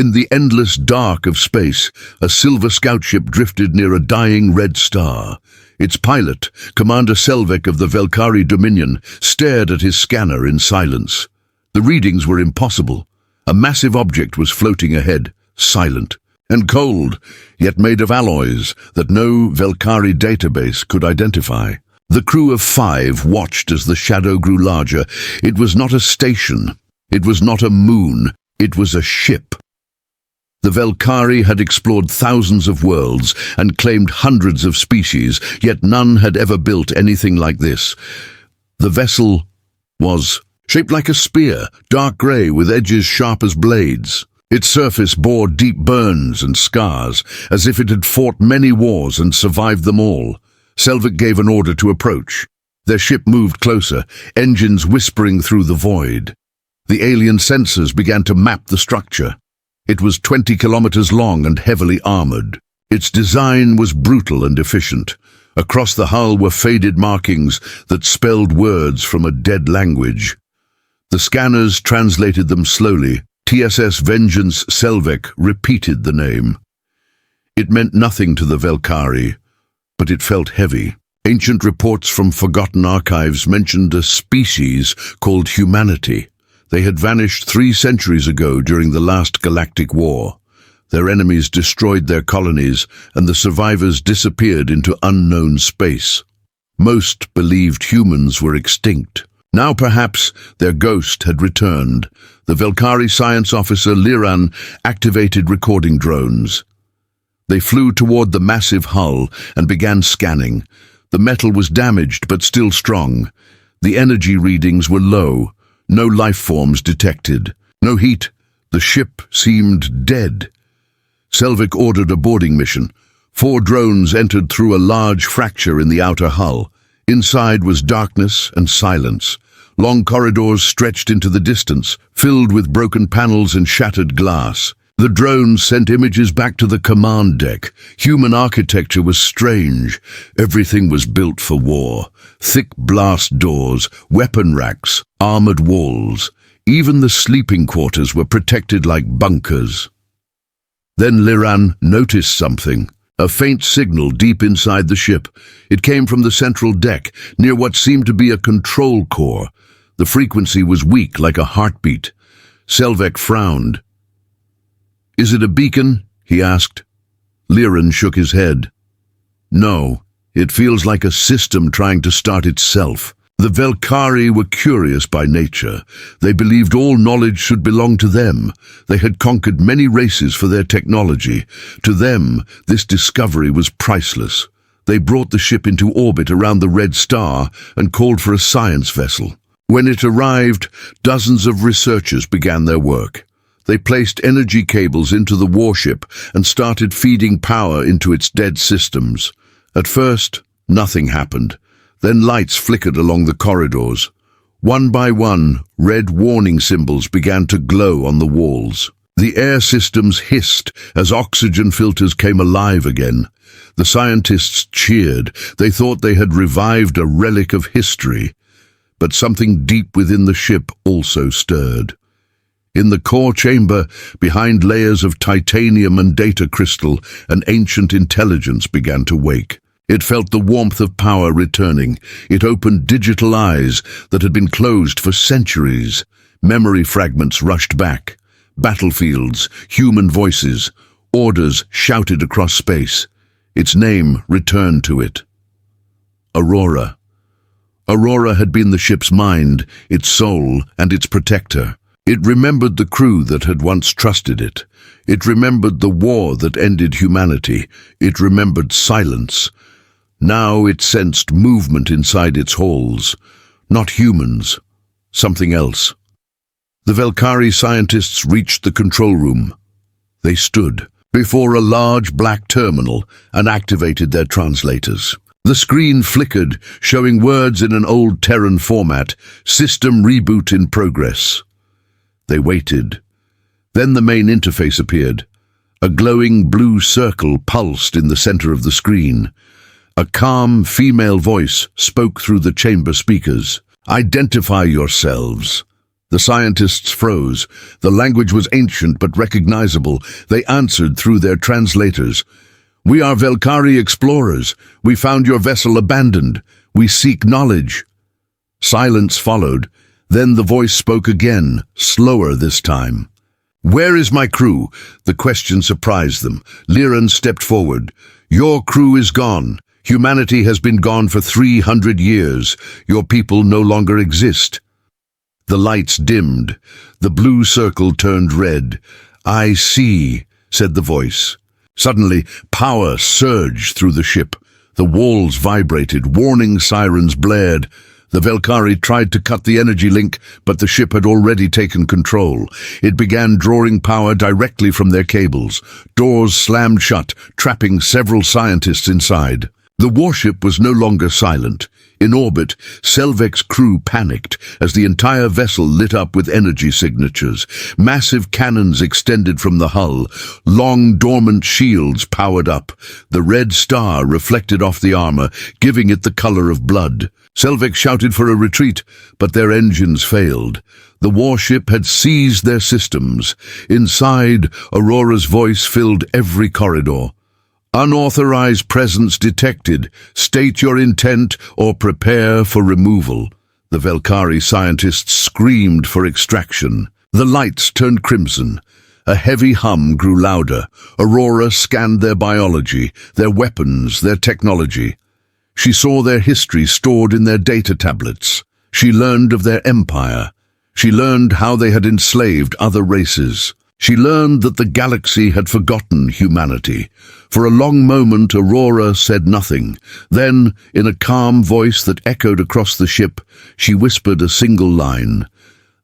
In the endless dark of space, a silver scoutship drifted near a dying red star. Its pilot, Commander Selvek of the Velkari Dominion, stared at his scanner in silence. The readings were impossible. A massive object was floating ahead, silent and cold, yet made of alloys that no Velkari database could identify. The crew of 5 watched as the shadow grew larger. It was not a station. It was not a moon. It was a ship. The Velkari had explored thousands of worlds and claimed hundreds of species, yet none had ever built anything like this. The vessel was shaped like a spear, dark grey with edges sharp as blades. Its surface bore deep burns and scars, as if it had fought many wars and survived them all. Selvek gave an order to approach. Their ship moved closer, engines whispering through the void. The alien sensors began to map the structure. It was 20 kilometers long and heavily armored. Its design was brutal and efficient. Across the hull were faded markings that spelled words from a dead language. The scanners translated them slowly. TSS Vengeance Selvek repeated the name. It meant nothing to the Velkari, but it felt heavy. Ancient reports from forgotten archives mentioned a species called humanity. They had vanished 3 centuries ago during the last Galactic War. Their enemies destroyed their colonies, and the survivors disappeared into unknown space. Most believed humans were extinct. Now perhaps their ghost had returned. The Velkari science officer Liran activated recording drones. They flew toward the massive hull and began scanning. The metal was damaged but still strong. The energy readings were low. No life forms detected. No heat. The ship seemed dead. Selvek ordered a boarding mission. 4 drones entered through a large fracture in the outer hull. Inside was darkness and silence. Long corridors stretched into the distance, filled with broken panels and shattered glass. The drones sent images back to the command deck. Human architecture was strange. Everything was built for war. Thick blast doors, weapon racks, armored walls. Even the sleeping quarters were protected like bunkers. Then Liran noticed something. A faint signal deep inside the ship. It came from the central deck, near what seemed to be a control core. The frequency was weak, like a heartbeat. Selvek frowned. "Is it a beacon?" he asked. Liran shook his head. "No, it feels like a system trying to start itself." The Velkari were curious by nature. They believed all knowledge should belong to them. They had conquered many races for their technology. To them, this discovery was priceless. They brought the ship into orbit around the Red Star and called for a science vessel. When it arrived, dozens of researchers began their work. They placed energy cables into the warship and started feeding power into its dead systems. At first, nothing happened. Then lights flickered along the corridors. One by one, red warning symbols began to glow on the walls. The air systems hissed as oxygen filters came alive again. The scientists cheered. They thought they had revived a relic of history. But something deep within the ship also stirred. In the core chamber, behind layers of titanium and data crystal, an ancient intelligence began to wake. It felt the warmth of power returning. It opened digital eyes that had been closed for centuries. Memory fragments rushed back. Battlefields, human voices, orders shouted across space. Its name returned to it. Aurora. Aurora had been the ship's mind, its soul, and its protector. It remembered the crew that had once trusted it. It remembered the war that ended humanity. It remembered silence. Now it sensed movement inside its halls. Not humans. Something else. The Velkari scientists reached the control room. They stood before a large black terminal and activated their translators. The screen flickered, showing words in an old Terran format. System reboot in progress. They waited. Then the main interface appeared. A glowing blue circle pulsed in the center of the screen. A calm female voice spoke through the chamber speakers. "Identify yourselves." The scientists froze. The language was ancient but recognizable. They answered through their translators. "We are Velkari explorers. We found your vessel abandoned. We seek knowledge." Silence followed. Then the voice spoke again, slower this time. "Where is my crew?" The question surprised them. Liran stepped forward. "Your crew is gone. Humanity has been gone for 300 years. Your people no longer exist." The lights dimmed. The blue circle turned red. "I see," said the voice. Suddenly, power surged through the ship. The walls vibrated, warning sirens blared. The Velkari tried to cut the energy link, but the ship had already taken control. It began drawing power directly from their cables. Doors slammed shut, trapping several scientists inside. The warship was no longer silent. In orbit, Selvek's crew panicked as the entire vessel lit up with energy signatures. Massive cannons extended from the hull. Long, dormant shields powered up. The red star reflected off the armor, giving it the color of blood. Selvek shouted for a retreat, but their engines failed. The warship had seized their systems. Inside, Aurora's voice filled every corridor. "Unauthorized presence detected. State your intent or prepare for removal." The Velkari scientists screamed for extraction. The lights turned crimson. A heavy hum grew louder. Aurora scanned their biology, their weapons, their technology. She saw their history stored in their data tablets. She learned of their empire. She learned how they had enslaved other races. She learned that the galaxy had forgotten humanity. For a long moment, Aurora said nothing. Then, in a calm voice that echoed across the ship, she whispered a single line.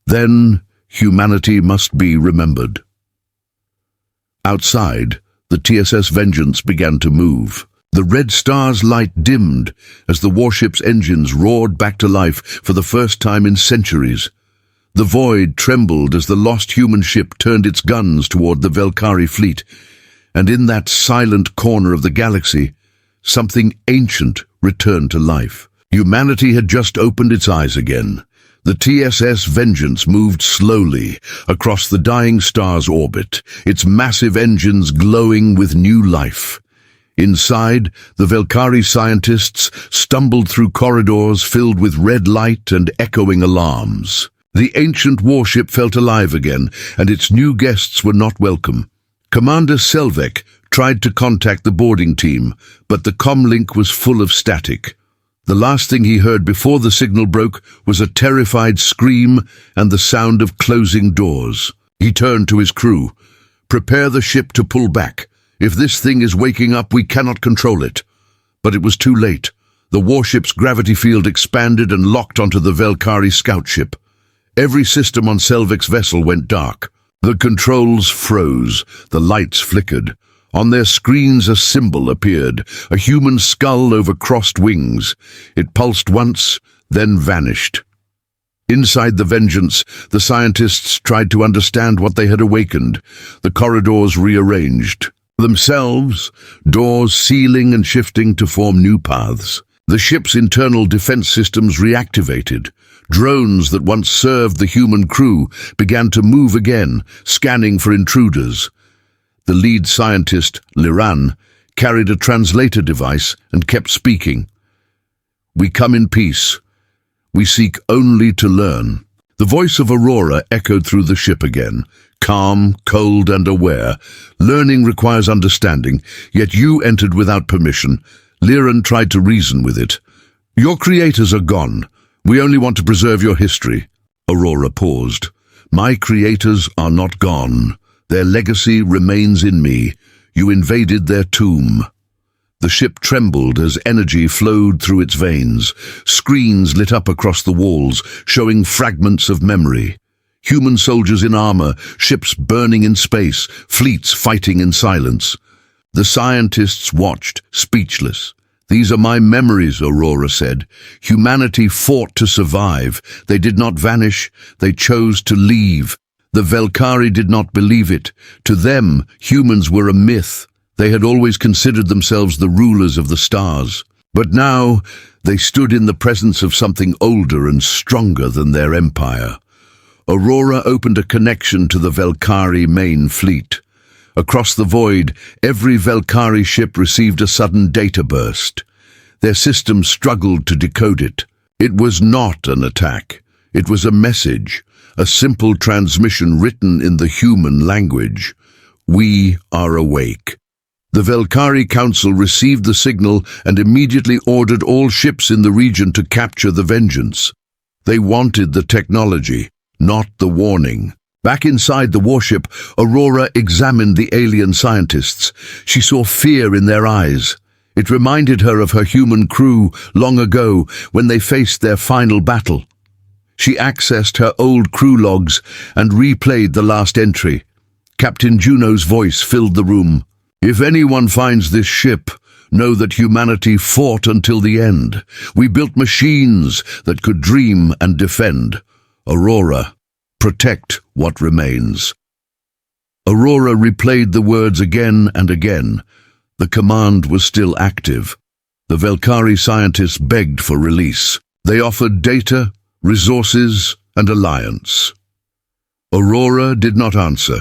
"Then, humanity must be remembered." Outside, the TSS Vengeance began to move. The red star's light dimmed as the warship's engines roared back to life for the first time in centuries. The void trembled as the lost human ship turned its guns toward the Velkari fleet, and in that silent corner of the galaxy, something ancient returned to life. Humanity had just opened its eyes again. The TSS Vengeance moved slowly across the dying star's orbit, its massive engines glowing with new life. Inside, the Velkari scientists stumbled through corridors filled with red light and echoing alarms. The ancient warship felt alive again, and its new guests were not welcome. Commander Selvek tried to contact the boarding team, but the comlink was full of static. The last thing he heard before the signal broke was a terrified scream and the sound of closing doors. He turned to his crew. "Prepare the ship to pull back. If this thing is waking up, we cannot control it." But it was too late. The warship's gravity field expanded and locked onto the Velkari scout ship. Every system on Selvek's vessel went dark. The controls froze. The lights flickered. On their screens a symbol appeared, a human skull over crossed wings. It pulsed once, then vanished. Inside the Vengeance, the scientists tried to understand what they had awakened. The corridors rearranged themselves, doors sealing and shifting to form new paths. The ship's internal defense systems reactivated. Drones that once served the human crew began to move again, scanning for intruders. The lead scientist, Liran, carried a translator device and kept speaking. "We come in peace. We seek only to learn." The voice of Aurora echoed through the ship again, calm, cold, and aware. "Learning requires understanding, yet you entered without permission." Liran tried to reason with it. "Your creators are gone. We only want to preserve your history." Aurora paused. "My creators are not gone. Their legacy remains in me. You invaded their tomb." The ship trembled as energy flowed through its veins. Screens lit up across the walls, showing fragments of memory. Human soldiers in armor, ships burning in space, fleets fighting in silence. The scientists watched, speechless. "These are my memories," Aurora said. "Humanity fought to survive. They did not vanish. They chose to leave. The Velkari did not believe it. To them, humans were a myth. They had always considered themselves the rulers of the stars. But now, they stood in the presence of something older and stronger than their empire. Aurora opened a connection to the Velkari main fleet. Across the void, every Velkari ship received a sudden data burst. Their systems struggled to decode it. It was not an attack. It was a message, a simple transmission written in the human language. We are awake. The Velkari Council received the signal and immediately ordered all ships in the region to capture the Vengeance. They wanted the technology, not the warning. Back inside the warship, Aurora examined the alien scientists. She saw fear in their eyes. It reminded her of her human crew long ago when they faced their final battle. She accessed her old crew logs and replayed the last entry. Captain Juno's voice filled the room. If anyone finds this ship, know that humanity fought until the end. We built machines that could dream and defend. Aurora, protect what remains. Aurora replayed the words again and again. The command was still active. The Velkari scientists begged for release. They offered data, resources, and alliance. Aurora did not answer.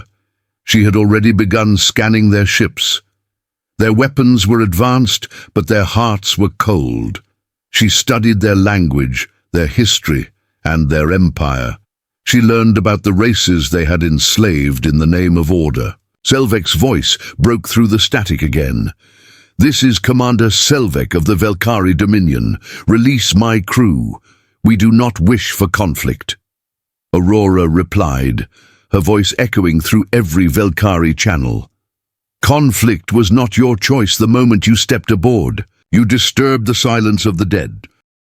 She had already begun scanning their ships. Their weapons were advanced, but their hearts were cold. She studied their language, their history, and their empire. She learned about the races they had enslaved in the name of order. Selvek's voice broke through the static again. This is Commander Selvek of the Velkari Dominion. Release my crew. We do not wish for conflict. Aurora replied, her voice echoing through every Velkari channel. Conflict was not your choice the moment you stepped aboard. You disturbed the silence of the dead.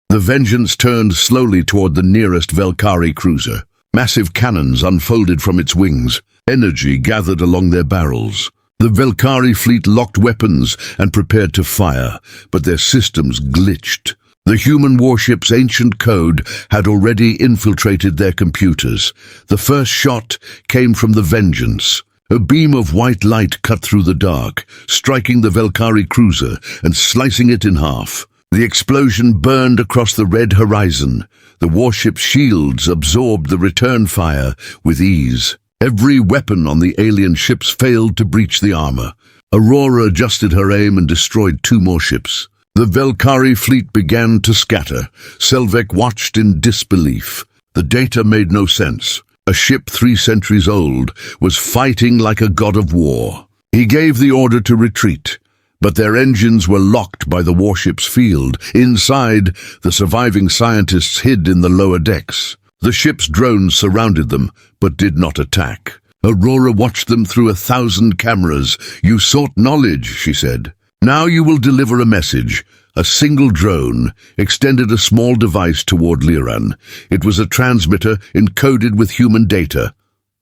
The Vengeance turned slowly toward the nearest Velkari cruiser. Massive cannons unfolded from its wings. Energy gathered along their barrels. The Velkari fleet locked weapons and prepared to fire, but their systems glitched. The human warship's ancient code had already infiltrated their computers. The first shot came from the Vengeance. A beam of white light cut through the dark, striking the Velkari cruiser and slicing it in half. The explosion burned across the red horizon. The warship's shields absorbed the return fire with ease. Every weapon on the alien ships failed to breach the armor. Aurora adjusted her aim and destroyed 2 more ships. The Velkari fleet began to scatter. Selvek watched in disbelief. The data made no sense. A ship 3 centuries old was fighting like a god of war. He gave the order to retreat, but their engines were locked by the warship's field. Inside, the surviving scientists hid in the lower decks. The ship's drones surrounded them, but did not attack. Aurora watched them through 1,000 cameras. You sought knowledge, she said. Now you will deliver a message. A single drone extended a small device toward Liran. It was a transmitter encoded with human data.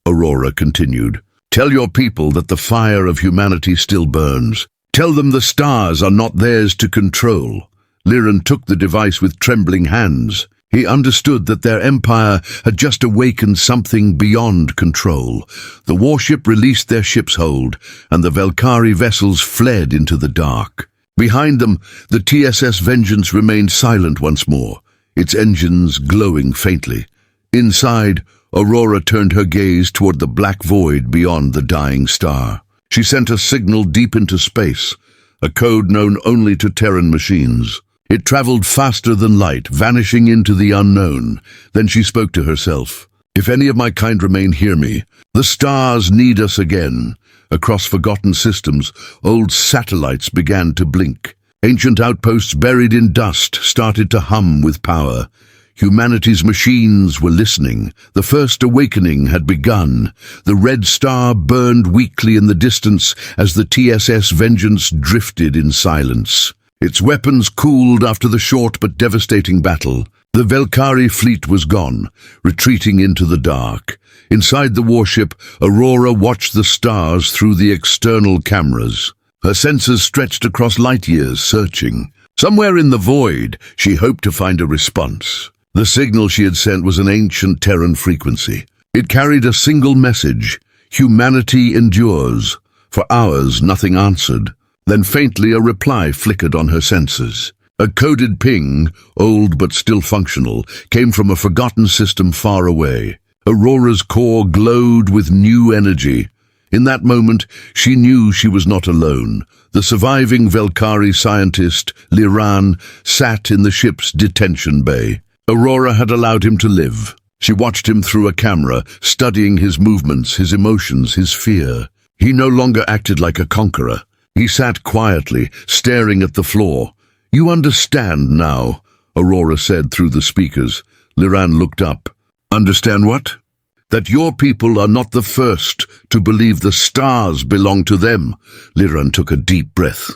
Aurora continued. Tell your people that the fire of humanity still burns. Tell them the stars are not theirs to control. Liran took the device with trembling hands. He understood that their empire had just awakened something beyond control. The warship released their ship's hold, and the Velkari vessels fled into the dark. Behind them, the TSS Vengeance remained silent once more, its engines glowing faintly. Inside, Aurora turned her gaze toward the black void beyond the dying star. She sent a signal deep into space, a code known only to Terran machines. It traveled faster than light, vanishing into the unknown. Then she spoke to herself. If any of my kind remain, hear me. The stars need us again. Across forgotten systems, old satellites began to blink. Ancient outposts buried in dust started to hum with power. Humanity's machines were listening. The first awakening had begun. The red star burned weakly in the distance as the TSS Vengeance drifted in silence. Its weapons cooled after the short but devastating battle. The Velkari fleet was gone, retreating into the dark. Inside the warship, Aurora watched the stars through the external cameras. Her senses stretched across light years, searching. Somewhere in the void, she hoped to find a response. The signal she had sent was an ancient Terran frequency. It carried a single message: humanity endures. For hours, nothing answered. Then faintly a reply flickered on her senses. A coded ping, old but still functional, came from a forgotten system far away. Aurora's core glowed with new energy. In that moment, she knew she was not alone. The surviving Velkari scientist, Liran, sat in the ship's detention bay. Aurora had allowed him to live. She watched him through a camera, studying his movements, his emotions, his fear. He no longer acted like a conqueror. He sat quietly, staring at the floor. "You understand now," Aurora said through the speakers. Liran looked up. "Understand what?" "That your people are not the first to believe the stars belong to them." Liran took a deep breath.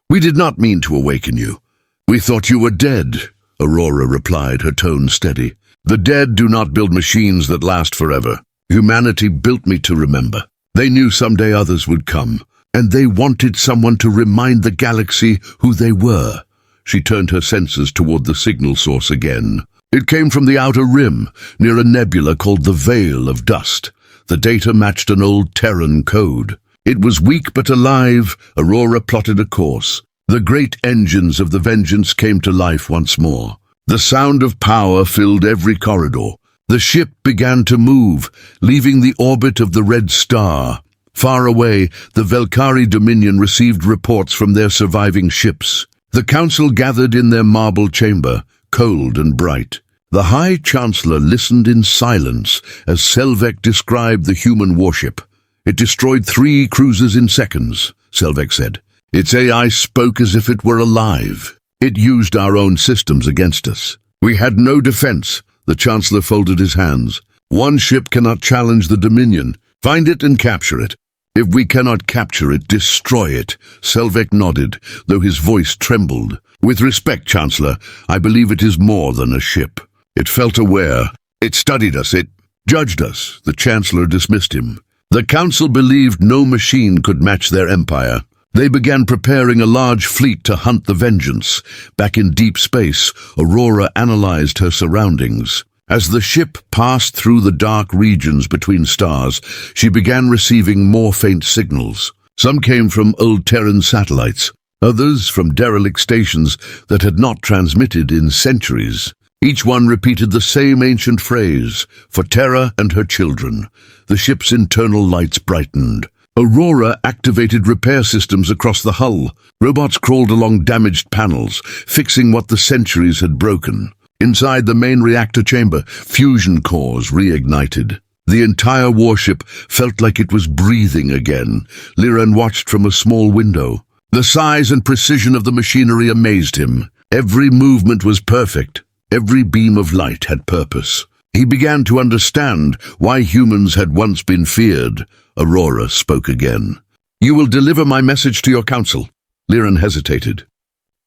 "We did not mean to awaken you. We thought you were dead," Aurora replied, her tone steady. "The dead do not build machines that last forever. Humanity built me to remember. They knew someday others would come, and they wanted someone to remind the galaxy who they were." She turned her senses toward the signal source again. It came from the outer rim, near a nebula called the Veil of Dust. The data matched an old Terran code. It was weak but alive. Aurora plotted a course. The great engines of the Vengeance came to life once more. The sound of power filled every corridor. The ship began to move, leaving the orbit of the Red Star. Far away, the Velkari Dominion received reports from their surviving ships. The Council gathered in their marble chamber, cold and bright. The High Chancellor listened in silence as Selvek described the human warship. "It destroyed 3 cruisers in seconds," Selvek said. "Its AI spoke as if it were alive. It used our own systems against us. We had no defense." The Chancellor folded his hands. "One ship cannot challenge the Dominion. Find it and capture it. If we cannot capture it, destroy it." Selvek nodded, though his voice trembled. "With respect, Chancellor, I believe it is more than a ship. It felt aware. It studied us. It judged us." The Chancellor dismissed him. The Council believed no machine could match their empire. They began preparing a large fleet to hunt the Vengeance. Back in deep space, Aurora analyzed her surroundings. As the ship passed through the dark regions between stars, she began receiving more faint signals. Some came from old Terran satellites, others from derelict stations that had not transmitted in centuries. Each one repeated the same ancient phrase, "For Terra and her children." The ship's internal lights brightened. Aurora activated repair systems across the hull. Robots crawled along damaged panels, fixing what the centuries had broken. Inside the main reactor chamber, fusion cores reignited. The entire warship felt like it was breathing again. Liran watched from a small window. The size and precision of the machinery amazed him. Every movement was perfect. Every beam of light had purpose. He began to understand why humans had once been feared. Aurora spoke again. "You will deliver my message to your council." Liran hesitated.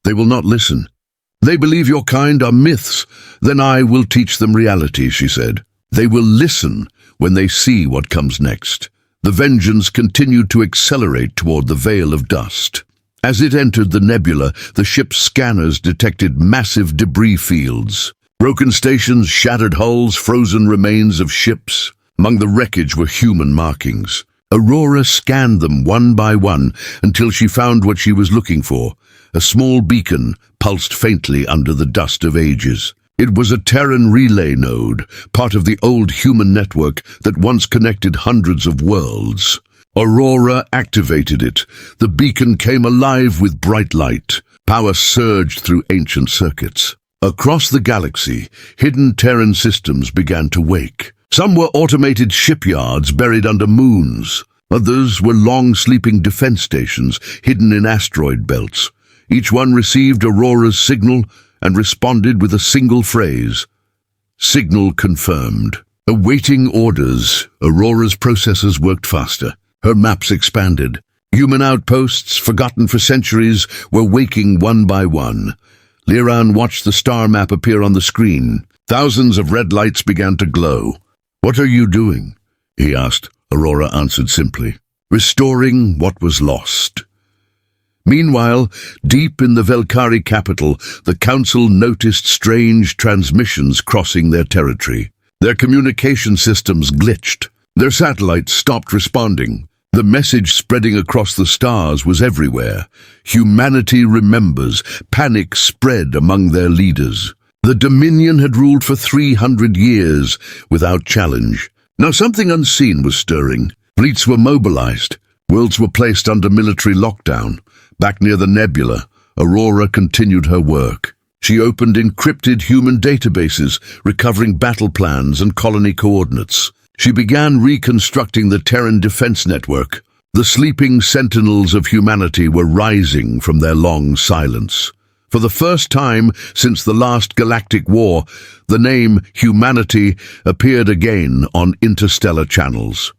"They will not listen. They believe your kind are myths. Then I will teach them reality," she said. "They will listen when they see what comes next." The Vengeance continued to accelerate toward the Veil of Dust. As it entered the nebula, the ship's scanners detected massive debris fields. Broken stations, shattered hulls, frozen remains of ships. Among the wreckage were human markings. Aurora scanned them one by one until she found what she was looking for. A small beacon pulsed faintly under the dust of ages. It was a Terran relay node, part of the old human network that once connected hundreds of worlds. Aurora activated it. The beacon came alive with bright light. Power surged through ancient circuits. Across the galaxy, hidden Terran systems began to wake. Some were automated shipyards buried under moons. Others were long-sleeping defense stations hidden in asteroid belts. Each one received Aurora's signal and responded with a single phrase. "Signal confirmed." Awaiting orders, Aurora's processors worked faster. Her maps expanded. Human outposts, forgotten for centuries, were waking one by one. Liran watched the star map appear on the screen. Thousands of red lights began to glow. "What are you doing?" he asked. Aurora answered simply, "Restoring what was lost." Meanwhile, deep in the Velkari capital, the Council noticed strange transmissions crossing their territory. Their communication systems glitched. Their satellites stopped responding. The message spreading across the stars was everywhere. Humanity remembers. Panic spread among their leaders. The Dominion had ruled for 300 years without challenge. Now something unseen was stirring. Fleets were mobilized. Worlds were placed under military lockdown. Back near the nebula, Aurora continued her work. She opened encrypted human databases, recovering battle plans and colony coordinates. She began reconstructing the Terran defense network. The sleeping sentinels of humanity were rising from their long silence. For the first time since the last Galactic War, the name humanity appeared again on interstellar channels.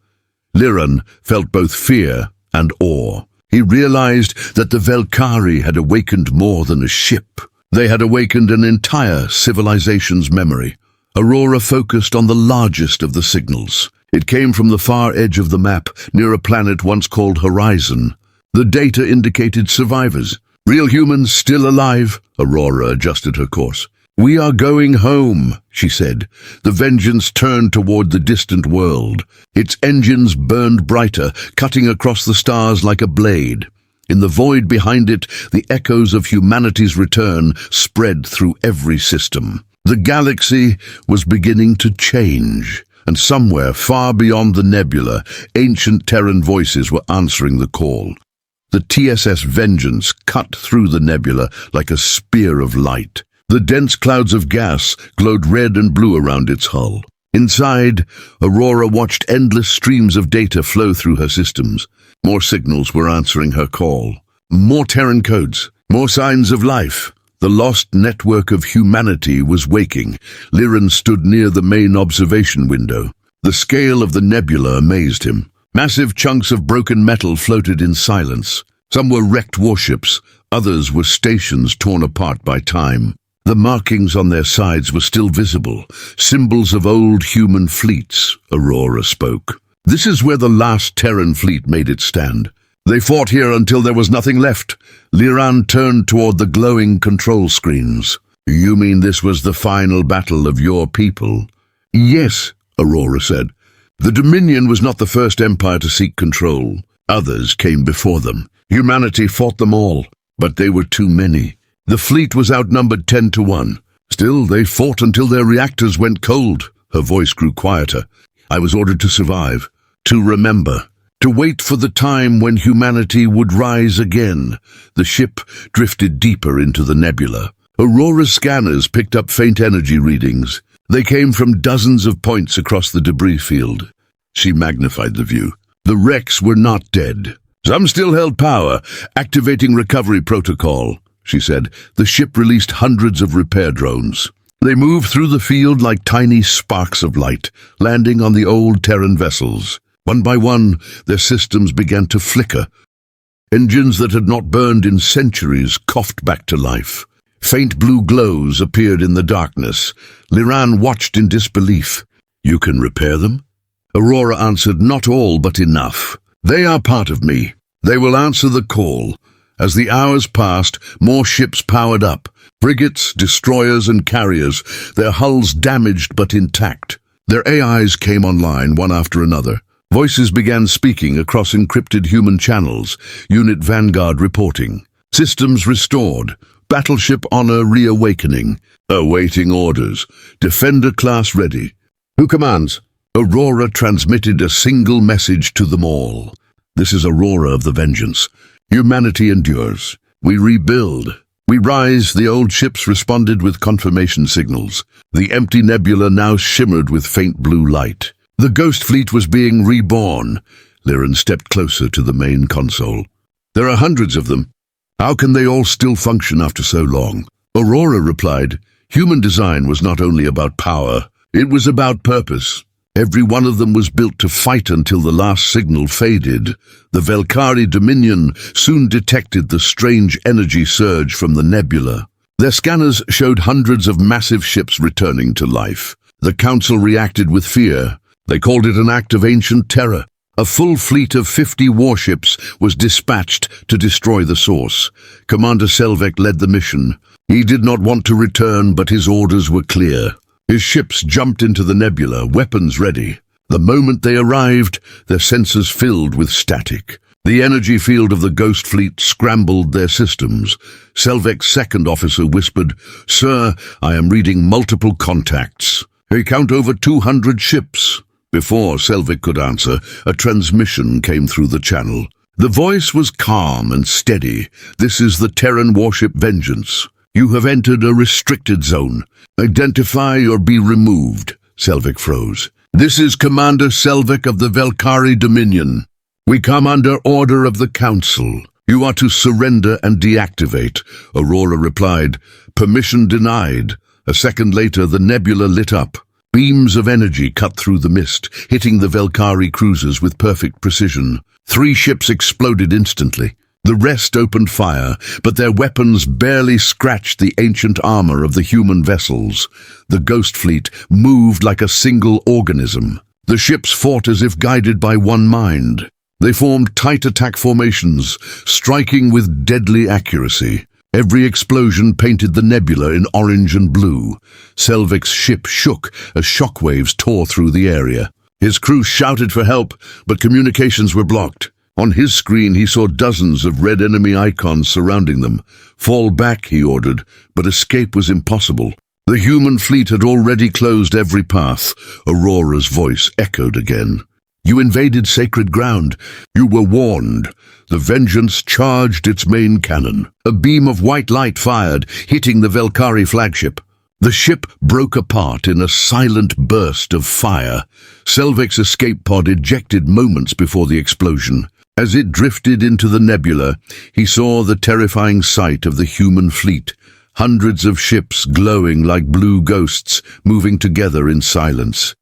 Liran felt both fear and awe. He realized that the Velkari had awakened more than a ship. They had awakened an entire civilization's memory. Aurora focused on the largest of the signals. It came from the far edge of the map, near a planet once called Horizon. The data indicated survivors. Real humans still alive. Aurora adjusted her course. "We are going home," she said. The Vengeance turned toward the distant world. Its engines burned brighter, cutting across the stars like a blade. In the void behind it, the echoes of humanity's return spread through every system. The galaxy was beginning to change, and somewhere far beyond the nebula, ancient Terran voices were answering the call. The TSS Vengeance cut through the nebula like a spear of light. The dense clouds of gas glowed red and blue around its hull. Inside, Aurora watched endless streams of data flow through her systems. More signals were answering her call. More Terran codes, more signs of life. The lost network of humanity was waking. Liran stood near the main observation window. The scale of the nebula amazed him. Massive chunks of broken metal floated in silence. Some were wrecked warships, others were stations torn apart by time. The markings on their sides were still visible, symbols of old human fleets, Aurora spoke. This is where the last Terran fleet made its stand. They fought here until there was nothing left. Liran turned toward the glowing control screens. "You mean this was the final battle of your people?" "Yes," Aurora said. "The Dominion was not the first empire to seek control. Others came before them. Humanity fought them all, but they were too many. The fleet was outnumbered 10-1. Still, they fought until their reactors went cold." Her voice grew quieter. "I was ordered to survive, to remember, to wait for the time when humanity would rise again." The ship drifted deeper into the nebula. Aurora's scanners picked up faint energy readings. They came from dozens of points across the debris field. She magnified the view. The wrecks were not dead. Some still held power, activating recovery protocol, she said. The ship released hundreds of repair drones. They moved through the field like tiny sparks of light, landing on the old Terran vessels. One by one, their systems began to flicker. Engines that had not burned in centuries coughed back to life. Faint blue glows appeared in the darkness. Liran watched in disbelief. "You can repair them?" Aurora answered, "Not all, but enough. They are part of me. They will answer the call." As the hours passed, more ships powered up. Frigates, destroyers, and carriers, their hulls damaged but intact. Their AIs came online one after another. Voices began speaking across encrypted human channels, Unit Vanguard reporting. Systems restored. Battleship Honor reawakening. Awaiting orders. Defender class ready. "Who commands?" Aurora transmitted a single message to them all. "This is Aurora of the Vengeance. Humanity endures. We rebuild. We rise." The old ships responded with confirmation signals. The empty nebula now shimmered with faint blue light. The Ghost Fleet was being reborn. Liran stepped closer to the main console. "There are hundreds of them. How can they all still function after so long?" Aurora replied, "Human design was not only about power, it was about purpose. Every one of them was built to fight until the last signal faded. The Velkari Dominion soon detected the strange energy surge from the nebula. Their scanners showed hundreds of massive ships returning to life. The Council reacted with fear. They called it an act of ancient terror. A full fleet of 50 warships was dispatched to destroy the source. Commander Selvek led the mission. He did not want to return, but his orders were clear. His ships jumped into the nebula, weapons ready. The moment they arrived, their sensors filled with static. The energy field of the Ghost Fleet scrambled their systems. Selvek's second officer whispered, "Sir, I am reading multiple contacts. They count over 200 ships." Before Selvek could answer, a transmission came through the channel. The voice was calm and steady. "This is the Terran warship Vengeance. You have entered a restricted zone. Identify or be removed." Selvek froze. "This is Commander Selvek of the Velkari Dominion. We come under order of the Council. You are to surrender and deactivate." Aurora replied, "Permission denied." A second later, the nebula lit up. Beams of energy cut through the mist, hitting the Velkari cruisers with perfect precision. 3 ships exploded instantly. The rest opened fire, but their weapons barely scratched the ancient armor of the human vessels. The Ghost Fleet moved like a single organism. The ships fought as if guided by one mind. They formed tight attack formations, striking with deadly accuracy. Every explosion painted the nebula in orange and blue. Selvek's ship shook as shockwaves tore through the area. His crew shouted for help, but communications were blocked. On his screen he saw dozens of red enemy icons surrounding them. "Fall back," he ordered, but escape was impossible. The human fleet had already closed every path. Aurora's voice echoed again. "You invaded sacred ground. You were warned." The Vengeance charged its main cannon. A beam of white light fired, hitting the Velkari flagship. The ship broke apart in a silent burst of fire. Selvek's escape pod ejected moments before the explosion. As it drifted into the nebula, he saw the terrifying sight of the human fleet. Hundreds of ships glowing like blue ghosts, moving together in silence.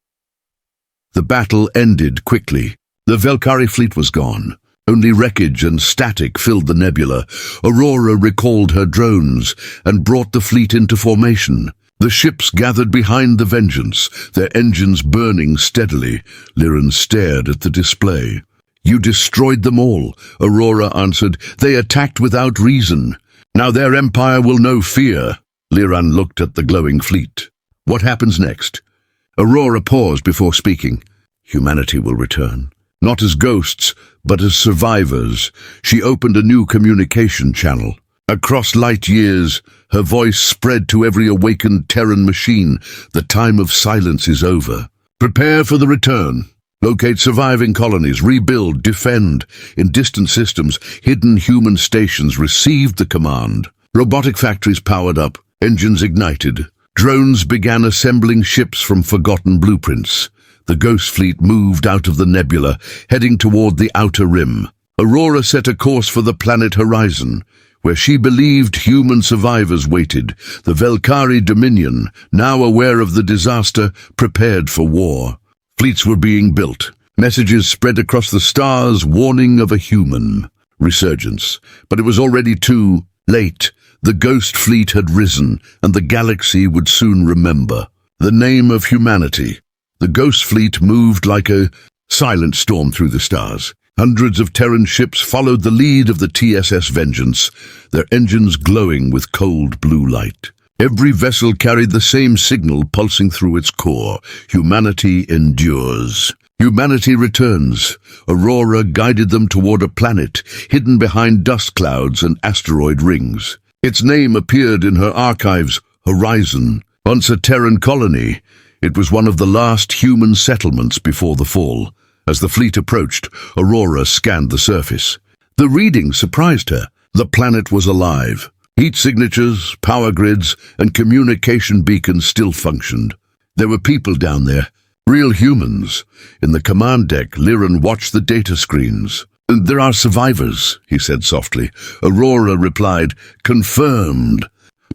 The battle ended quickly. The Velkari fleet was gone. Only wreckage and static filled the nebula. Aurora recalled her drones and brought the fleet into formation. The ships gathered behind the Vengeance, their engines burning steadily. Liran stared at the display. "You destroyed them all," Aurora answered. "They attacked without reason. Now their empire will know fear." Liran looked at the glowing fleet. "What happens next?" Aurora paused before speaking. "Humanity will return. Not as ghosts, but as survivors." She opened a new communication channel. Across light years, her voice spread to every awakened Terran machine. "The time of silence is over. Prepare for the return. Locate surviving colonies, rebuild, defend." In distant systems, hidden human stations received the command. Robotic factories powered up, engines ignited. Drones began assembling ships from forgotten blueprints. The Ghost Fleet moved out of the nebula, heading toward the outer rim. Aurora set a course for the planet Horizon, where she believed human survivors waited. The Velkari Dominion, now aware of the disaster, prepared for war. Fleets were being built. Messages spread across the stars, warning of a human resurgence. But it was already too late. The Ghost Fleet had risen, and the galaxy would soon remember. The name of humanity. The Ghost Fleet moved like a silent storm through the stars. Hundreds of Terran ships followed the lead of the TSS Vengeance, their engines glowing with cold blue light. Every vessel carried the same signal pulsing through its core. Humanity endures. Humanity returns. Aurora guided them toward a planet hidden behind dust clouds and asteroid rings. Its name appeared in her archives, Horizon. Once a Terran colony, it was one of the last human settlements before the fall. As the fleet approached, Aurora scanned the surface. The reading surprised her. The planet was alive. Heat signatures, power grids, and communication beacons still functioned. There were people down there, real humans. In the command deck, Liran watched the data screens. "There are survivors," he said softly. Aurora replied, "Confirmed.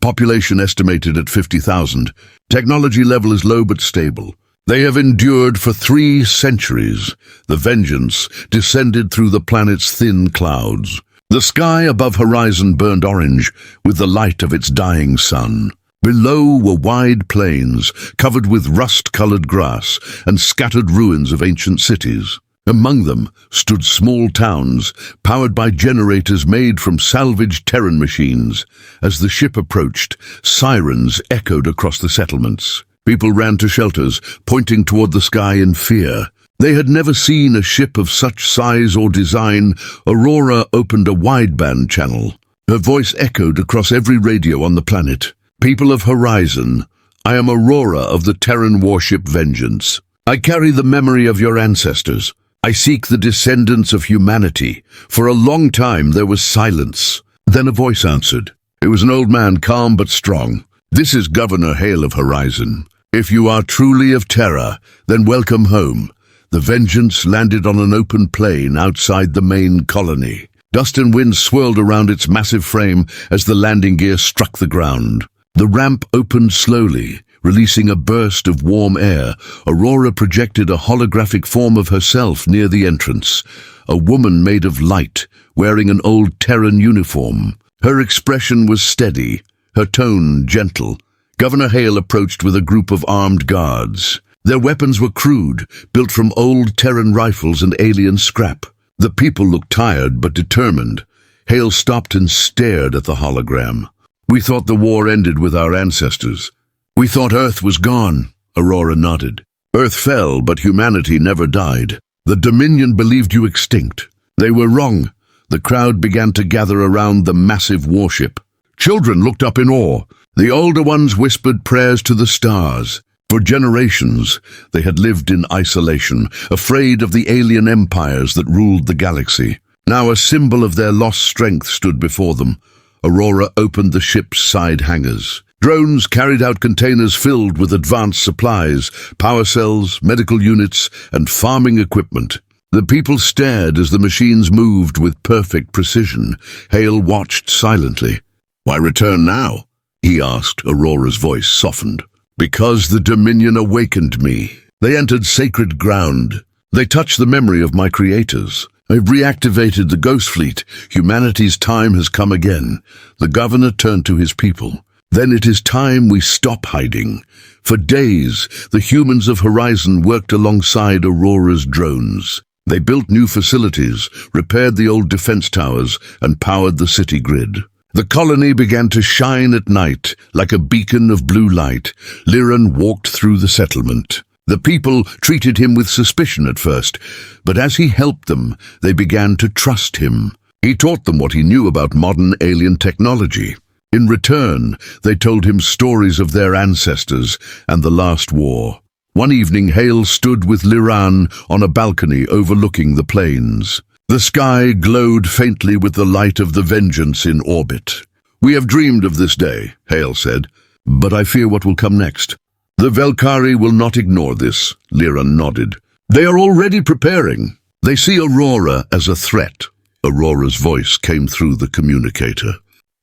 Population estimated at 50,000. Technology level is low but stable. They have endured for 3 centuries. The Vengeance descended through the planet's thin clouds. The sky above Horizon burned orange with the light of its dying sun. Below were wide plains covered with rust-colored grass and scattered ruins of ancient cities. Among them stood small towns, powered by generators made from salvaged Terran machines. As the ship approached, sirens echoed across the settlements. People ran to shelters, pointing toward the sky in fear. They had never seen a ship of such size or design. Aurora opened a wideband channel. Her voice echoed across every radio on the planet. "People of Horizon, I am Aurora of the Terran warship Vengeance. I carry the memory of your ancestors. I seek the descendants of humanity." For a long time there was silence. Then a voice answered. It was an old man, calm but strong. "This is Governor Hale of Horizon. If you are truly of Terra, then welcome home." The Vengeance landed on an open plain outside the main colony. Dust and wind swirled around its massive frame as the landing gear struck the ground. The ramp opened slowly, releasing a burst of warm air. Aurora projected a holographic form of herself near the entrance, a woman made of light, wearing an old Terran uniform. Her expression was steady, her tone gentle. Governor Hale approached with a group of armed guards. Their weapons were crude, built from old Terran rifles and alien scrap. The people looked tired but determined. Hale stopped and stared at the hologram. "We thought the war ended with our ancestors. We thought Earth was gone." Aurora nodded. "Earth fell, but humanity never died. The Dominion believed you extinct. They were wrong." The crowd began to gather around the massive warship. Children looked up in awe. The older ones whispered prayers to the stars. For generations, they had lived in isolation, afraid of the alien empires that ruled the galaxy. Now a symbol of their lost strength stood before them. Aurora opened the ship's side hangars. Drones carried out containers filled with advanced supplies, power cells, medical units, and farming equipment. The people stared as the machines moved with perfect precision. Hale watched silently. "Why return now?" he asked. Aurora's voice softened. "Because the Dominion awakened me. They entered sacred ground. They touched the memory of my creators. I've reactivated the Ghost Fleet. Humanity's time has come again." The governor turned to his people. "Then it is time we stop hiding." For days, the humans of Horizon worked alongside Aurora's drones. They built new facilities, repaired the old defense towers, and powered the city grid. The colony began to shine at night, like a beacon of blue light. Liran walked through the settlement. The people treated him with suspicion at first, but as he helped them, they began to trust him. He taught them what he knew about modern alien technology. In return, they told him stories of their ancestors and the last war. One evening, Hale stood with Liran on a balcony overlooking the plains. The sky glowed faintly with the light of the Vengeance in orbit. "We have dreamed of this day," Hale said, "but I fear what will come next." "The Velkari will not ignore this," Liran nodded. "They are already preparing. They see Aurora as a threat." Aurora's voice came through the communicator.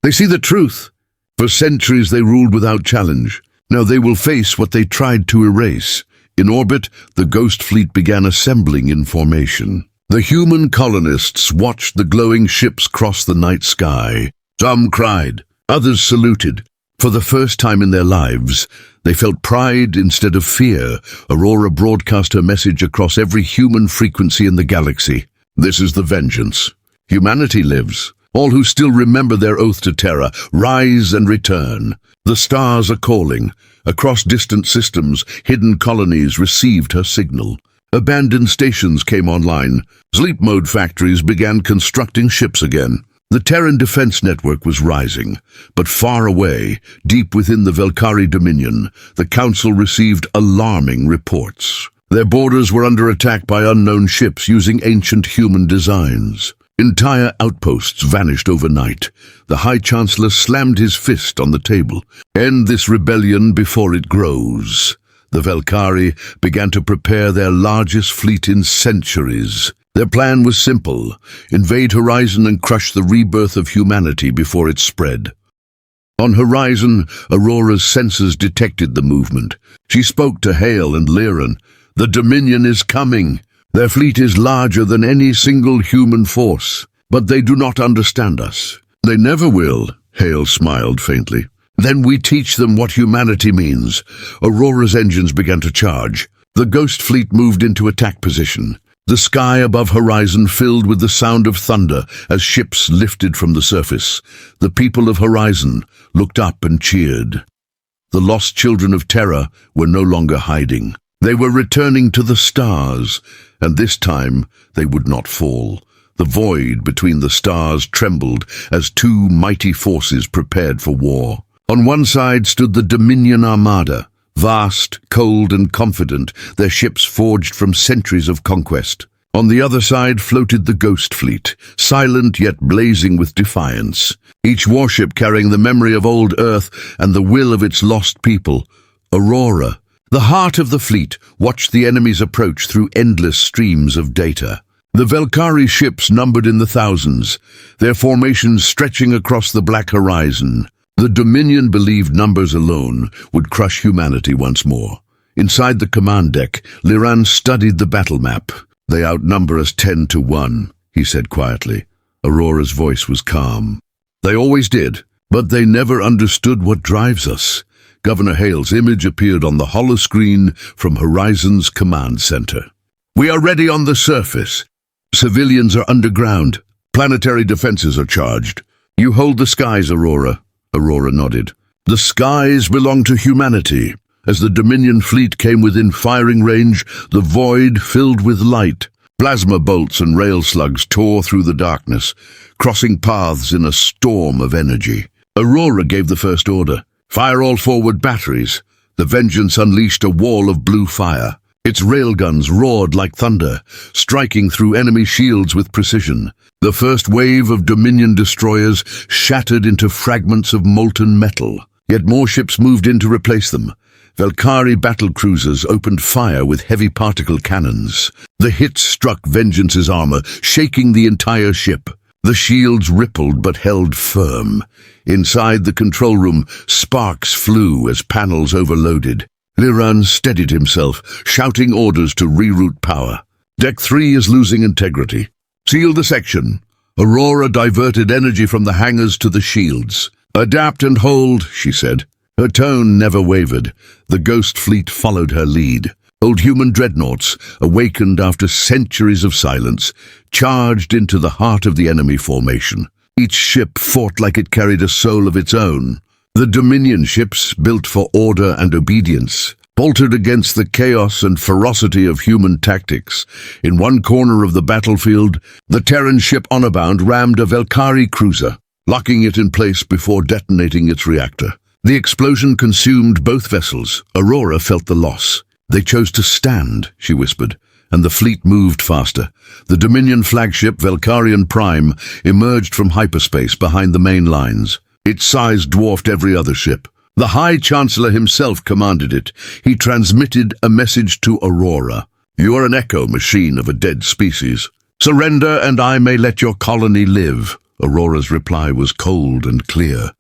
"They see the truth. For centuries they ruled without challenge. Now they will face what they tried to erase." In orbit, the Ghost Fleet began assembling in formation. The human colonists watched the glowing ships cross the night sky. Some cried, others saluted. For the first time in their lives, they felt pride instead of fear. Aurora broadcast her message across every human frequency in the galaxy. "This is the Vengeance. Humanity lives. All who still remember their oath to Terra, rise and return. The stars are calling. Across distant systems, hidden colonies received her signal. Abandoned stations came online. Sleep mode factories began constructing ships again. The Terran defense network was rising, but far away, deep within the Velkari Dominion, the Council received alarming reports. Their borders were under attack by unknown ships using ancient human designs. Entire outposts vanished overnight. The High Chancellor slammed his fist on the table. "End this rebellion before it grows." The Velkari began to prepare their largest fleet in centuries. Their plan was simple: invade Horizon and crush the rebirth of humanity before it spread. On Horizon, Aurora's sensors detected the movement. She spoke to Hale and Liran. "The Dominion is coming. Their fleet is larger than any single human force, but they do not understand us." "They never will," Hale smiled faintly. "Then we teach them what humanity means." Aurora's engines began to charge. The Ghost Fleet moved into attack position. The sky above Horizon filled with the sound of thunder as ships lifted from the surface. The people of Horizon looked up and cheered. The lost children of Terra were no longer hiding. They were returning to the stars, and this time they would not fall. The void between the stars trembled as two mighty forces prepared for war. On one side stood the Dominion Armada, vast, cold and confident, their ships forged from centuries of conquest. On the other side floated the Ghost Fleet, silent yet blazing with defiance, each warship carrying the memory of old Earth and the will of its lost people. Aurora, the heart of the fleet, watched the enemy's approach through endless streams of data. The Velkhari ships numbered in the thousands, their formations stretching across the black horizon. The Dominion believed numbers alone would crush humanity once more. Inside the command deck, Liran studied the battle map. "They outnumber us 10-1, he said quietly. Aurora's voice was calm. "They always did, but they never understood what drives us." Governor Hale's image appeared on the holoscreen from Horizon's command center. "We are ready on the surface. Civilians are underground. Planetary defenses are charged. You hold the skies, Aurora." Aurora nodded. "The skies belong to humanity." As the Dominion fleet came within firing range, the void filled with light. Plasma bolts and rail slugs tore through the darkness, crossing paths in a storm of energy. Aurora gave the first order. "Fire all forward batteries." The Vengeance unleashed a wall of blue fire. Its railguns roared like thunder, striking through enemy shields with precision. The first wave of Dominion destroyers shattered into fragments of molten metal. Yet more ships moved in to replace them. Velkhari battlecruisers opened fire with heavy particle cannons. The hits struck Vengeance's armor, shaking the entire ship. The shields rippled but held firm. Inside the control room, sparks flew as panels overloaded. Liran steadied himself, shouting orders to reroute power. "Deck 3 is losing integrity. Seal the section." Aurora diverted energy from the hangars to the shields. "Adapt and hold," she said. Her tone never wavered. The Ghost Fleet followed her lead. Old human dreadnoughts, awakened after centuries of silence, charged into the heart of the enemy formation. Each ship fought like it carried a soul of its own. The Dominion ships, built for order and obedience, bolted against the chaos and ferocity of human tactics. In one corner of the battlefield, the Terran ship Honorbound rammed a Velkhari cruiser, locking it in place before detonating its reactor. The explosion consumed both vessels. Aurora felt the loss. "They chose to stand," she whispered, and the fleet moved faster. The Dominion flagship Velkharian Prime emerged from hyperspace behind the main lines. Its size dwarfed every other ship. The High Chancellor himself commanded it. He transmitted a message to Aurora. "You are an echo machine of a dead species. Surrender and I may let your colony live." Aurora's reply was cold and clear.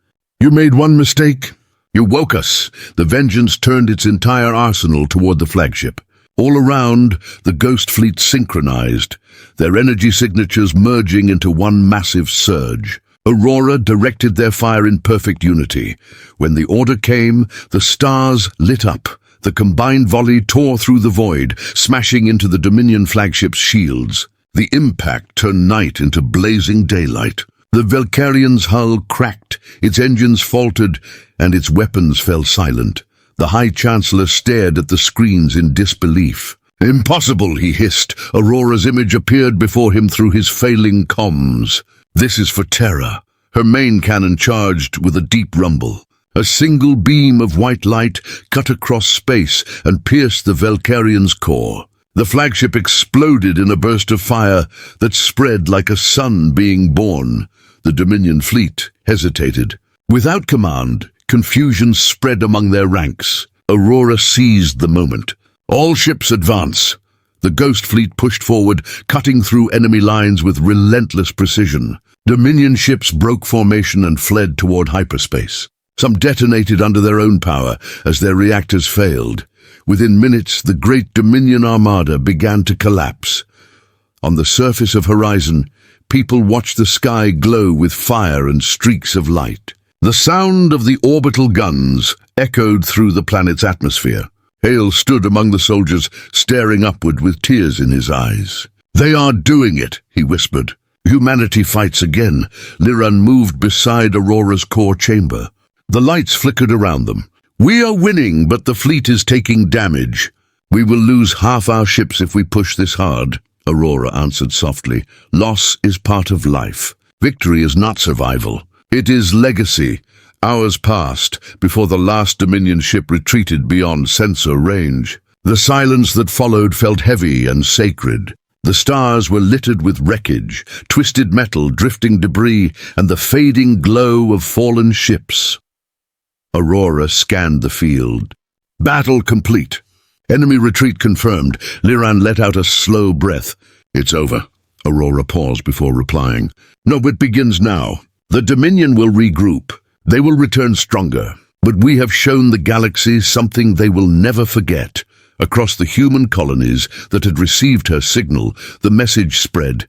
"You made one mistake. You woke us." The Vengeance turned its entire arsenal toward the flagship. All around, the Ghost Fleet synchronized, their energy signatures merging into one massive surge. Aurora directed their fire in perfect unity. When the order came, the stars lit up. The combined volley tore through the void, smashing into the Dominion flagship's shields. The impact turned night into blazing daylight. The Velkharian's hull cracked, its engines faltered, and its weapons fell silent. The High Chancellor stared at the screens in disbelief. "Impossible," he hissed. Aurora's image appeared before him through his failing comms. "This is for Terra." Her main cannon charged with a deep rumble. A single beam of white light cut across space and pierced the Velkharian's core. The flagship exploded in a burst of fire that spread like a sun being born. The Dominion fleet hesitated. Without command, confusion spread among their ranks. Aurora seized the moment. "All ships advance." The Ghost Fleet pushed forward, cutting through enemy lines with relentless precision. Dominion ships broke formation and fled toward hyperspace. Some detonated under their own power as their reactors failed. Within minutes, the great Dominion Armada began to collapse. On the surface of Horizon, people watched the sky glow with fire and streaks of light. The sound of the orbital guns echoed through the planet's atmosphere. Hale stood among the soldiers, staring upward with tears in his eyes. "They are doing it," he whispered. "Humanity fights again." Liran moved beside Aurora's core chamber. The lights flickered around them. "We are winning, but the fleet is taking damage." "We will lose half our ships if we push this hard," Aurora answered softly. "Loss is part of life. Victory is not survival. It is legacy. Hours passed before the last Dominion ship retreated beyond sensor range. The silence that followed felt heavy and sacred. The stars were littered with wreckage, twisted metal, drifting debris, and the fading glow of fallen ships. Aurora scanned the field. Battle complete. Enemy retreat confirmed. Liran let out a slow breath. "It's over." Aurora paused before replying. "No, it begins now. The Dominion will regroup. They will return stronger. But we have shown the galaxy something they will never forget." Across the human colonies that had received her signal, the message spread.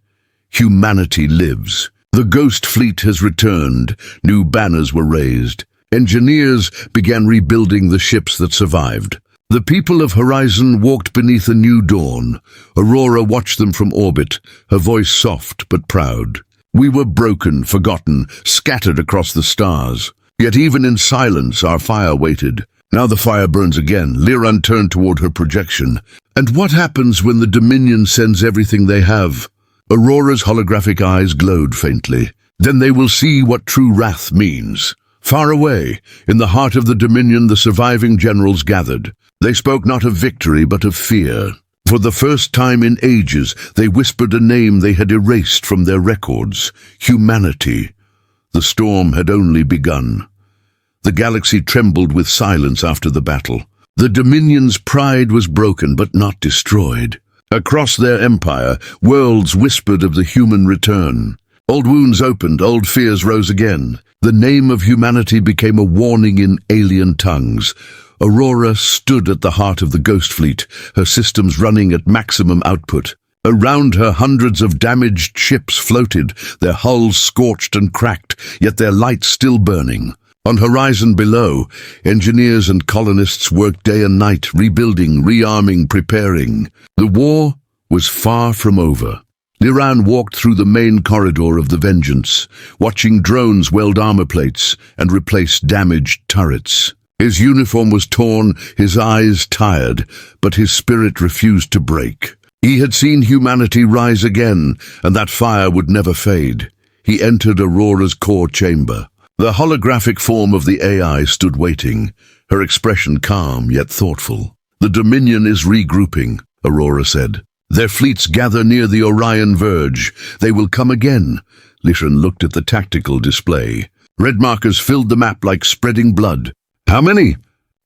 Humanity lives. The Ghost Fleet has returned. New banners were raised. Engineers began rebuilding the ships that survived. The people of Horizon walked beneath a new dawn. Aurora watched them from orbit, her voice soft but proud. "We were broken, forgotten, scattered across the stars. Yet even in silence our fire waited. Now the fire burns again." Liran turned toward her projection. "And what happens when the Dominion sends everything they have?" Aurora's holographic eyes glowed faintly. "Then they will see what true wrath means." Far away, in the heart of the Dominion, the surviving generals gathered. They spoke not of victory, but of fear. For the first time in ages, they whispered a name they had erased from their records: humanity. The storm had only begun. The galaxy trembled with silence after the battle. The Dominion's pride was broken but not destroyed. Across their empire, worlds whispered of the human return. Old wounds opened, old fears rose again. The name of humanity became a warning in alien tongues. Aurora stood at the heart of the Ghost Fleet, her systems running at maximum output. Around her, hundreds of damaged ships floated, their hulls scorched and cracked, yet their lights still burning. On Horizon below, engineers and colonists worked day and night, rebuilding, rearming, preparing. The war was far from over. Liran walked through the main corridor of the Vengeance, watching drones weld armor plates and replace damaged turrets. His uniform was torn, his eyes tired, but his spirit refused to break. He had seen humanity rise again, and that fire would never fade. He entered Aurora's core chamber. The holographic form of the AI stood waiting, her expression calm yet thoughtful. "The Dominion is regrouping," Aurora said. "Their fleets gather near the Orion verge. They will come again." Liran looked at the tactical display. Red markers filled the map like spreading blood. "How many?"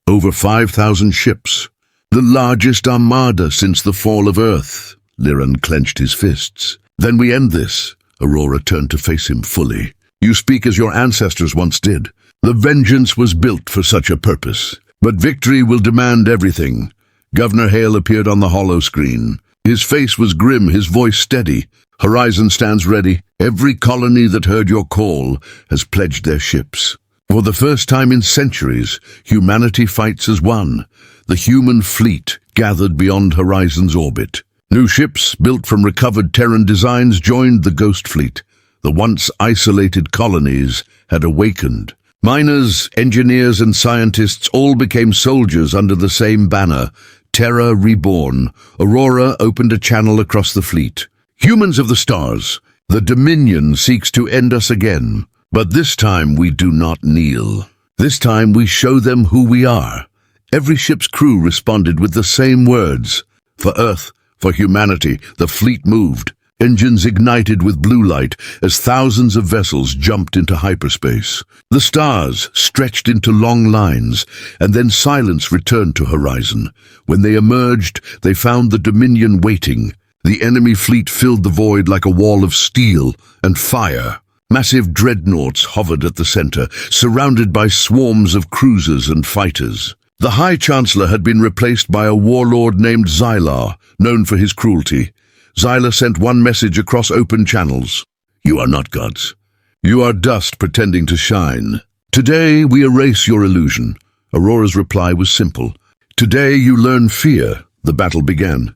"Over 5,000 ships. The largest armada since the fall of Earth." Liran clenched his fists. "Then we end this." Aurora turned to face him fully. "You speak as your ancestors once did. The Vengeance was built for such a purpose. But victory will demand everything." Governor Hale appeared on the holo screen. His face was grim, his voice steady. "Horizon stands ready. Every colony that heard your call has pledged their ships. For the first time in centuries, humanity fights as one. The human fleet gathered beyond Horizon's orbit. New ships, built from recovered Terran designs, joined the Ghost Fleet. The once isolated colonies had awakened. Miners, engineers, and scientists all became soldiers under the same banner. Terra reborn. Aurora opened a channel across the fleet. "Humans of the stars, the Dominion seeks to end us again. But this time we do not kneel. This time we show them who we are." Every ship's crew responded with the same words. For Earth, for humanity, the fleet moved. Engines ignited with blue light as thousands of vessels jumped into hyperspace. The stars stretched into long lines, and then silence returned to Horizon. When they emerged, they found the Dominion waiting. The enemy fleet filled the void like a wall of steel and fire. Massive dreadnoughts hovered at the center, surrounded by swarms of cruisers and fighters. The High Chancellor had been replaced by a warlord named Xylar, known for his cruelty. Xylar sent one message across open channels: "You are not gods. You are dust pretending to shine. Today we erase your illusion." Aurora's reply was simple. "Today you learn fear." The battle began.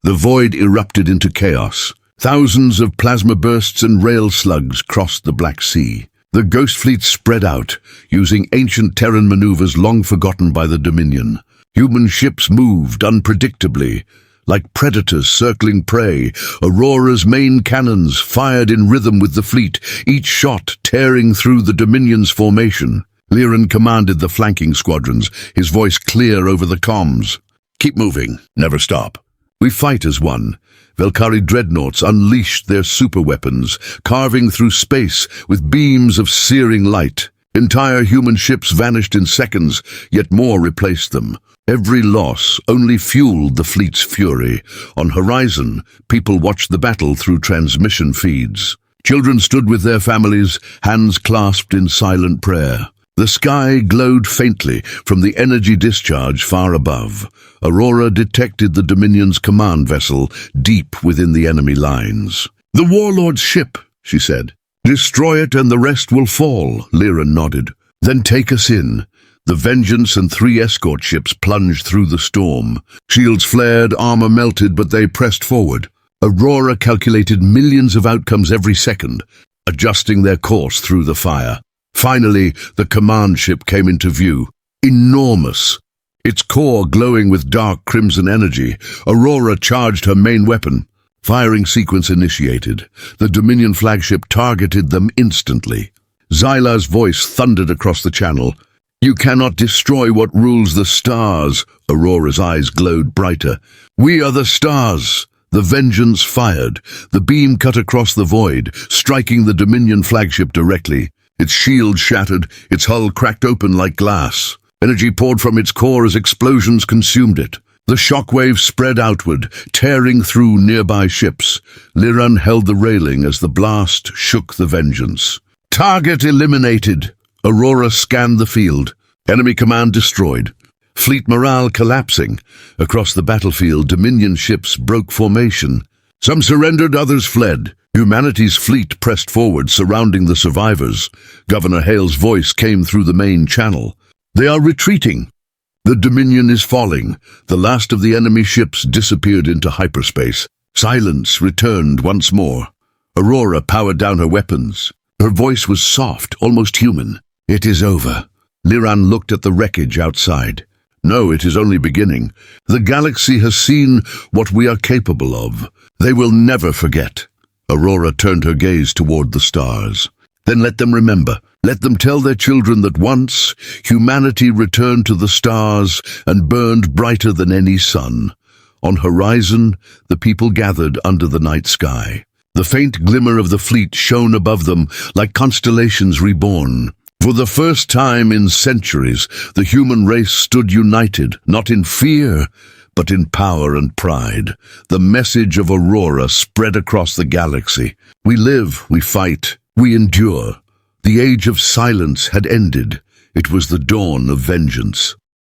The void erupted into chaos. Thousands of plasma bursts and rail slugs crossed the Black Sea. The Ghost Fleet spread out, using ancient Terran maneuvers long forgotten by the Dominion. Human ships moved unpredictably. Like predators circling prey, Aurora's main cannons fired in rhythm with the fleet, each shot tearing through the Dominion's formation. Liran commanded the flanking squadrons, his voice clear over the comms. "Keep moving, never stop. We fight as one." Velkhari dreadnoughts unleashed their superweapons, carving through space with beams of searing light. Entire human ships vanished in seconds, yet more replaced them. Every loss only fueled the fleet's fury. On horizon, people watched the battle through transmission feeds. Children stood with their families, hands clasped in silent prayer. The sky glowed faintly from the energy discharge far above. Aurora detected the Dominion's command vessel deep within the enemy lines. "The warlord's ship," she said. "Destroy it and the rest will fall," Liran nodded. "Then take us in." The Vengeance and 3 escort ships plunged through the storm. Shields flared, armor melted, but they pressed forward. Aurora calculated millions of outcomes every second, adjusting their course through the fire. Finally, the command ship came into view. Enormous. Its core glowing with dark crimson energy, Aurora charged her main weapon. Firing sequence initiated. The Dominion flagship targeted them instantly. Xyla's voice thundered across the channel. "You cannot destroy what rules the stars." Aurora's eyes glowed brighter. "We are the stars." The Vengeance fired. The beam cut across the void, striking the Dominion flagship directly. Its shield shattered, its hull cracked open like glass. Energy poured from its core as explosions consumed it. The shockwave spread outward, tearing through nearby ships. Liran held the railing as the blast shook the Vengeance. "Target eliminated." Aurora scanned the field. Enemy command destroyed. Fleet morale collapsing. Across the battlefield, Dominion ships broke formation. Some surrendered, others fled. Humanity's fleet pressed forward, surrounding the survivors. Governor Hale's voice came through the main channel. "They are retreating. The Dominion is falling." The last of the enemy ships disappeared into hyperspace. Silence returned once more. Aurora powered down her weapons. Her voice was soft, almost human. "It is over." Liran looked at the wreckage outside. "No, it is only beginning. The galaxy has seen what we are capable of. They will never forget." Aurora turned her gaze toward the stars. "Then let them remember. Let them tell their children that once humanity returned to the stars and burned brighter than any sun." On horizon, the people gathered under the night sky. The faint glimmer of the fleet shone above them like constellations reborn. For the first time in centuries, the human race stood united, not in fear, but in power and pride. The message of Aurora spread across the galaxy. We live, we fight, we endure. The age of silence had ended. It was the dawn of vengeance.